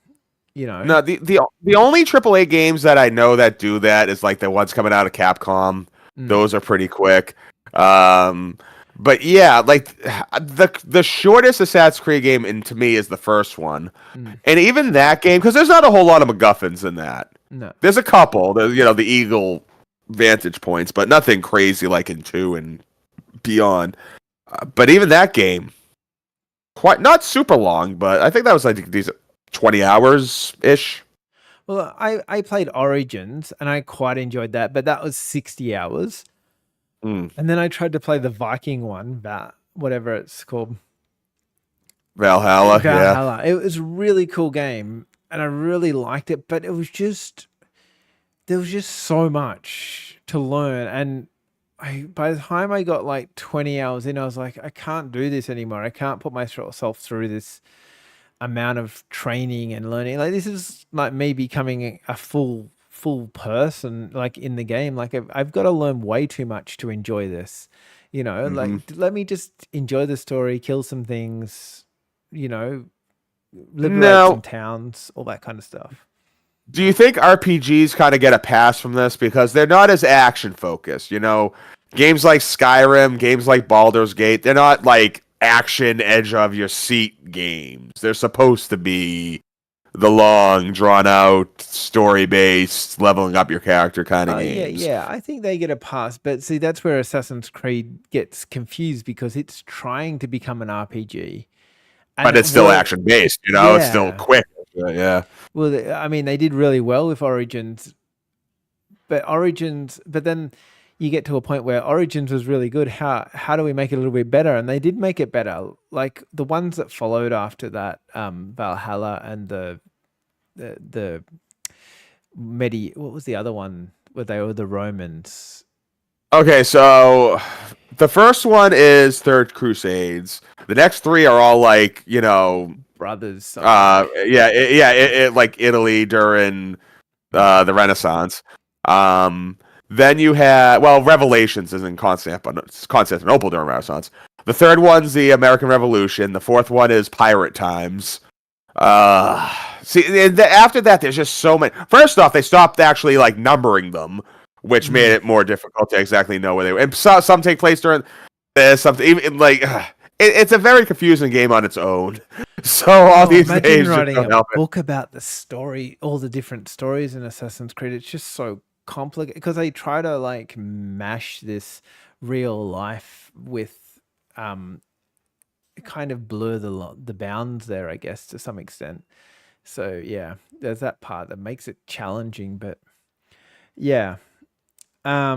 No, the only AAA games that I know that do that is like the ones coming out of Capcom. Those are pretty quick. But yeah, like the shortest Assassin's Creed game to me is the first one. And even that game, because there's not a whole lot of MacGuffins in that. No. There's a couple, the Eagle vantage points, but nothing crazy like in 2 and beyond. But even that game, quite not super long, but I think that was like these 20 hours ish. Well, I played Origins and I quite enjoyed that, but that was 60 hours. And then I tried to play the Viking one, whatever it's called. Valhalla. Yeah. It was a really cool game and I really liked it, but there was just so much to learn. And by the time I got like 20 hours in, I was like, I can't do this anymore. I can't put myself through this amount of training and learning. Like, this is like me becoming a full full person like in the game. Like I've got to learn way too much to enjoy this. Like let me just enjoy the story, kill some things, liberate No. some towns, all that kind of stuff. Do you think RPGs kind of get a pass from this because they're not as action focused? Games like Skyrim, games like Baldur's Gate, they're not like action edge of your seat games. They're supposed to be the long, drawn out, story based, leveling up your character kind of games. Yeah. I think they get a pass, but see, that's where Assassin's Creed gets confused because it's trying to become an RPG, But it's still action based. It's still quick. Yeah. Well, I mean, they did really well with Origins, but then you get to a point where Origins was really good. How do we make it a little bit better? And they did make it better. Like the ones that followed after that, Valhalla and the what was the other one where they were the Romans? Okay, so the first one is Third Crusades. The next three are all like, Brothers. like Italy during the Renaissance. Then you had Revelations is in Constantinople during Renaissance. The third one's the American Revolution. The fourth one is Pirate Times. After that, there's just so many. First off, they stopped actually like numbering them, which made it more difficult to exactly know where they were. And some take place during this. It's a very confusing game on its own. So all these names writing a book about the story, all the different stories in Assassin's Creed. It's just so complicated because they try to like mash this real life with kind of blur the bounds there, I guess, to some extent. So yeah, there's that part that makes it challenging, but yeah. I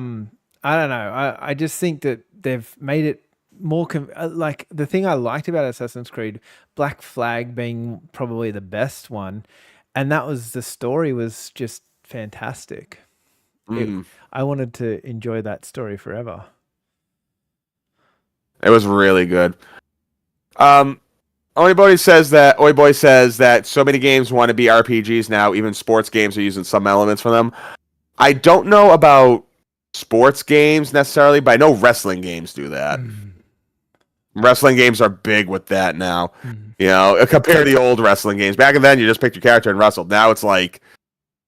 don't know. I just think that they've made it more like the thing I liked about Assassin's Creed, Black Flag being probably the best one, and that was the story was just fantastic. I wanted to enjoy that story forever. It was really good. Oy Boy says that so many games want to be RPGs now. Even sports games are using some elements from them. I don't know about sports games necessarily, but I know wrestling games do that. Wrestling games are big with that now. Compared to the old wrestling games. Back then, you just picked your character and wrestled. Now it's like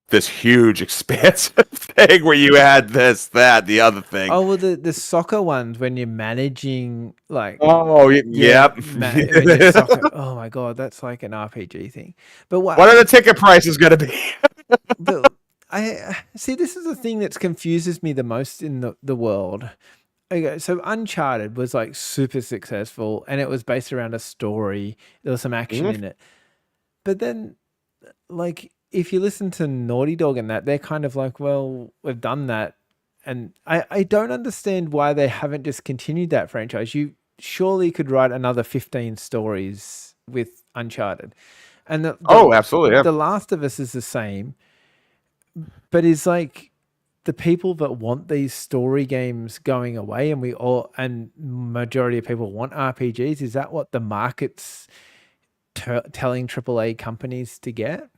this huge, expansive thing where you had this, that, the other thing. Oh, well, the soccer ones when you're managing, like... Oh, yep. Oh, my God, that's like an RPG thing. But what are the ticket prices going to be? But I see, this is the thing that confuses me the most in the world. Okay, so Uncharted was like super successful and it was based around a story. There was some action in it. But then, like... if you listen to Naughty Dog and that, they're kind of like, well, we've done that. And I don't understand why they haven't just continued that franchise. You surely could write another 15 stories with Uncharted. And absolutely. Yeah. The Last of Us is the same, but it's like the people that want these story games going away and majority of people want RPGs. Is that what the market's telling AAA companies to get?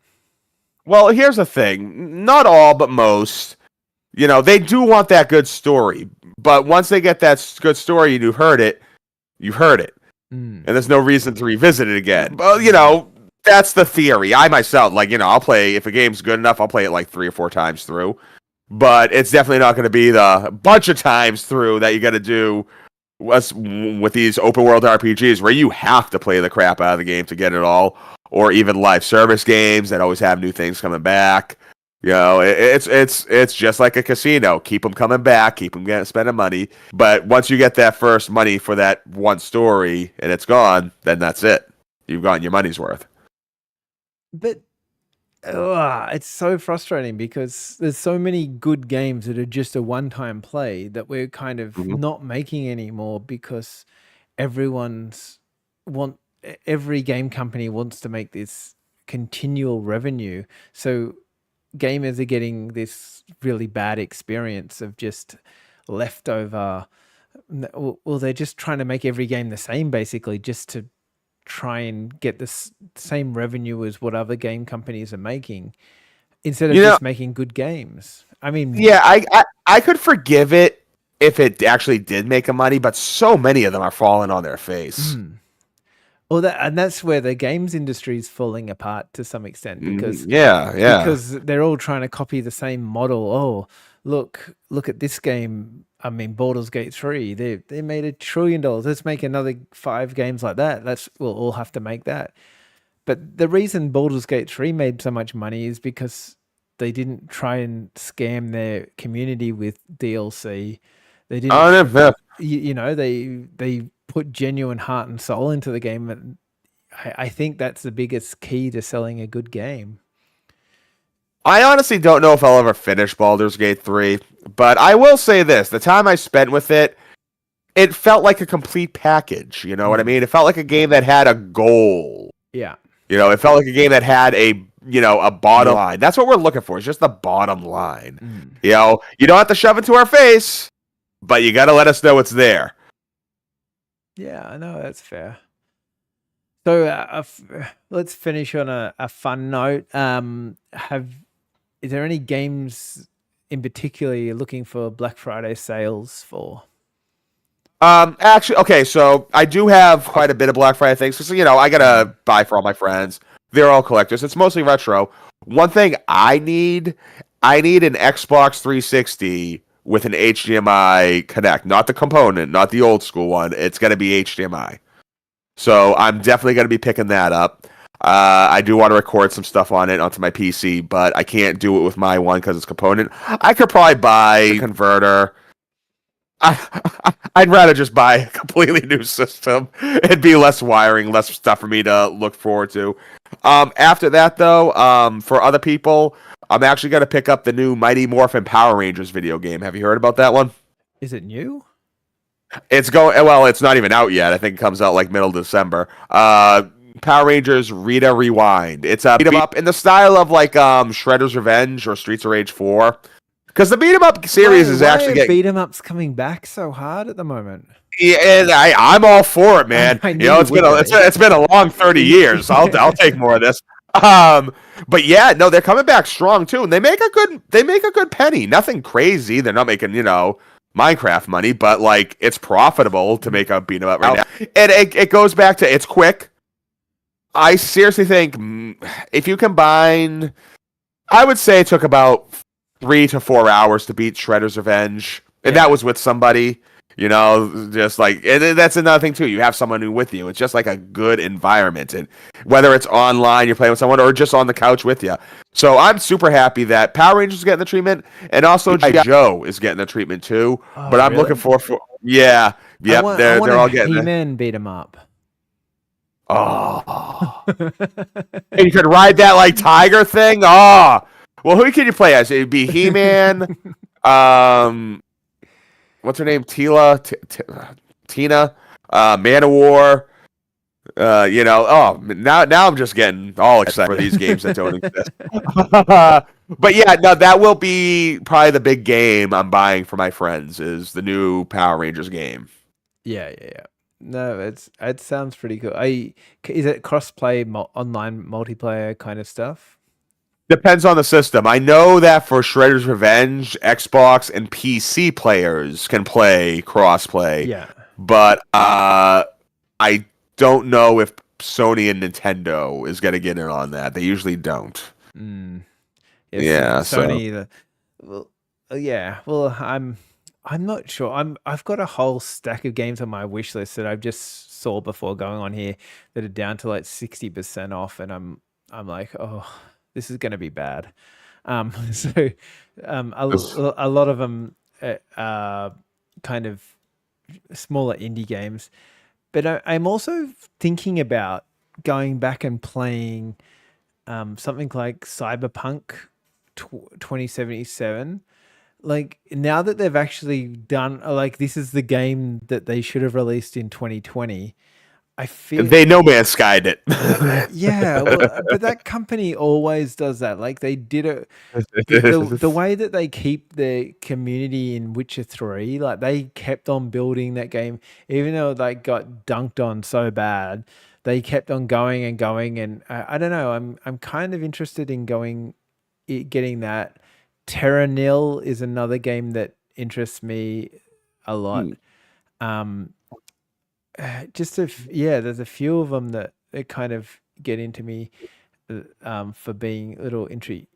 Well, here's the thing. Not all, but most. They do want that good story. But once they get that good story and you've heard it. And there's no reason to revisit it again. Well, that's the theory. I myself, I'll play, if a game's good enough, I'll play it like 3 or 4 times through. But it's definitely not going to be the bunch of times through that you got to do with these open world RPGs where you have to play the crap out of the game to get it all. Or even live service games that always have new things coming back. It's just like a casino. Keep them coming back. Keep them spending money. But once you get that first money for that one story and it's gone, then that's it. You've gotten your money's worth. But it's so frustrating because there's so many good games that are just a one-time play that we're kind of not making anymore because every game company wants to make this continual revenue. So gamers are getting this really bad experience of just leftover. Well, they're just trying to make every game the same, basically, just to try and get the same revenue as what other game companies are making. instead of You know, just making good games. I mean, yeah, I could forgive it if it actually did make a money, but so many of them are falling on their face. well, that's where the games industry is falling apart to some extent because Yeah. they're all trying to copy the same model. Oh, look at this game. I mean, Baldur's Gate 3. They made $1 trillion. Let's make another 5 games like that. We'll all have to make that. But the reason Baldur's Gate 3 made so much money is because they didn't try and scam their community with DLC. They didn't, they put genuine heart and soul into the game. And I think that's the biggest key to selling a good game. I honestly don't know if I'll ever finish Baldur's Gate 3, but I will say this. The time I spent with it, it felt like a complete package. You know what I mean? It felt like a game that had a goal. Yeah. It felt like a game that had a bottom line. That's what we're looking for. It's just the bottom line. You don't have to shove it to our face, but you got to let us know it's there. Yeah, I know that's fair. So let's finish on a fun note. Is there any games in particular you're looking for Black Friday sales for? Actually, okay, so I do have quite a bit of Black Friday things. So, I gotta buy for all my friends. They're all collectors. It's mostly retro. One thing I need an Xbox 360 with an HDMI connect, not the component, not the old school one. It's gonna be HDMI. So I'm definitely gonna be picking that up. I do want to record some stuff on it onto my PC, but I can't do it with my one because it's component. I could probably buy a converter. I'd rather just buy a completely new system. It'd be less wiring, less stuff for me to look forward to. After that, though, for other people, I'm actually going to pick up the new Mighty Morphin Power Rangers video game. Have you heard about that one? Is it new? It's not even out yet. I think it comes out like middle of December. Power Rangers Rita Rewind. It's a beat 'em up in the style of like Shredder's Revenge or Streets of Rage 4. Because the beat 'em up series is actually getting beat 'em ups coming back so hard at the moment. Yeah, and I'm all for it, man. It's been a long 30 years. I'll take more of this. But yeah, no, they're coming back strong too, and they make a good penny. Nothing crazy. They're not making Minecraft money, but like it's profitable to make a beat 'em up right now. And it goes back to it's quick. I seriously think if you combine, I would say it took about 3 to 4 hours to beat Shredder's Revenge, and that was with somebody. Just like and that's another thing too. You have someone who with you. It's just like a good environment, and whether it's online, you're playing with someone, or just on the couch with you. So I'm super happy that Power Rangers is getting the treatment, and also G.I. Joe is getting the treatment too. But I'm looking for they're all getting He-Man beat 'em up. Oh, and you could ride that like tiger thing. Oh, well, who can you play as? It'd be He-Man. What's her name? Tina. Man-O-War. Now I'm just getting all excited for these games that don't exist. But yeah, no, that will be probably the big game I'm buying for my friends is the new Power Rangers game. Yeah. No, it sounds pretty cool. Is it cross-play online multiplayer kind of stuff? Depends on the system. I know that for Shredder's Revenge, Xbox and PC players can play cross-play. Yeah. But I don't know if Sony and Nintendo is going to get in on that. They usually don't. Sony. Well, I'm not sure. I've got a whole stack of games on my wish list that I've just saw before going on here that are down to like 60% off, and I'm like, oh, this is going to be bad. A lot of them are kind of smaller indie games, but I'm also thinking about going back and playing something like Cyberpunk 2077. Like now that they've actually done, like this is the game that they should have released in 2020. I feel they No Man's Skied it. Yeah, but that company always does that. Like they did it the way that they keep the community in Witcher 3, like they kept on building that game, even though it like got dunked on so bad. They kept on going and going, and I don't know. I'm kind of interested in going getting that. Terra Nil is another game that interests me a lot. There's a few of them that kind of get into me for being little interesting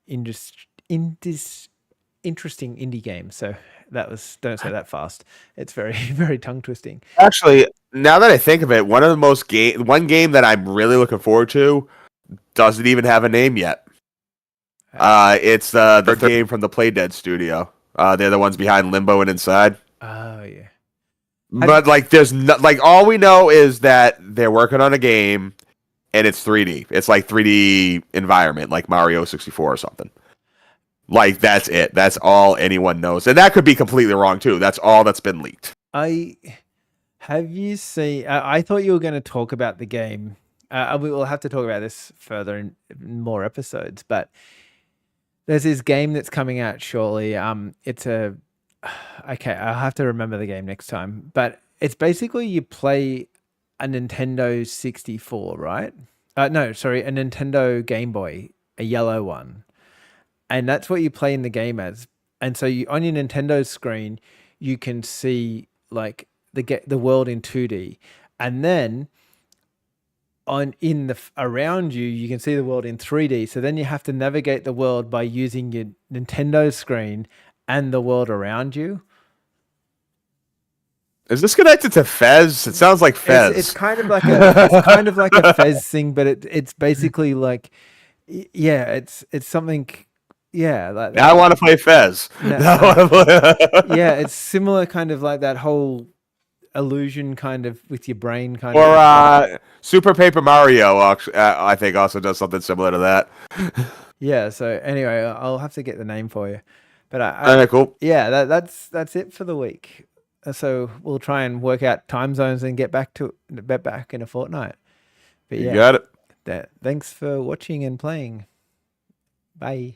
indie games. So don't say that fast. It's very, very tongue twisting. Actually, now that I think of it, one game that I'm really looking forward to doesn't even have a name yet. It's the third game from the Playdead studio. They're the ones behind Limbo and Inside. Oh yeah. But like, there's all we know is that they're working on a game, and it's 3D. It's like 3D environment, like Mario 64 or something. Like, that's it. That's all anyone knows, and that could be completely wrong too. That's all that's been leaked. Have you seen? I thought you were going to talk about the game. We will have to talk about this further in more episodes. But there's this game that's coming out shortly. Okay, I'll have to remember the game next time. But it's basically you play a Nintendo 64, right? No, sorry, a Nintendo Game Boy, a yellow one. And that's what you play in the game as. And so on your Nintendo screen, you can see like the world in 2D. And then around you, you can see the world in 3D. So then you have to navigate the world by using your Nintendo screen and the world around you. Is this connected to Fez? It sounds like Fez. It's kind of like a Fez thing, but it's basically like, yeah, it's something. Yeah, like now I want to play Fez. Yeah, it's similar, kind of like that whole illusion, kind of with your brain, kind of. Or Super Paper Mario, I think, also does something similar to that. Yeah. So anyway, I'll have to get the name for you. But Cool. Yeah, that's it for the week. So we'll try and work out time zones and get back in a fortnight. But You got it. Thanks for watching and playing. Bye.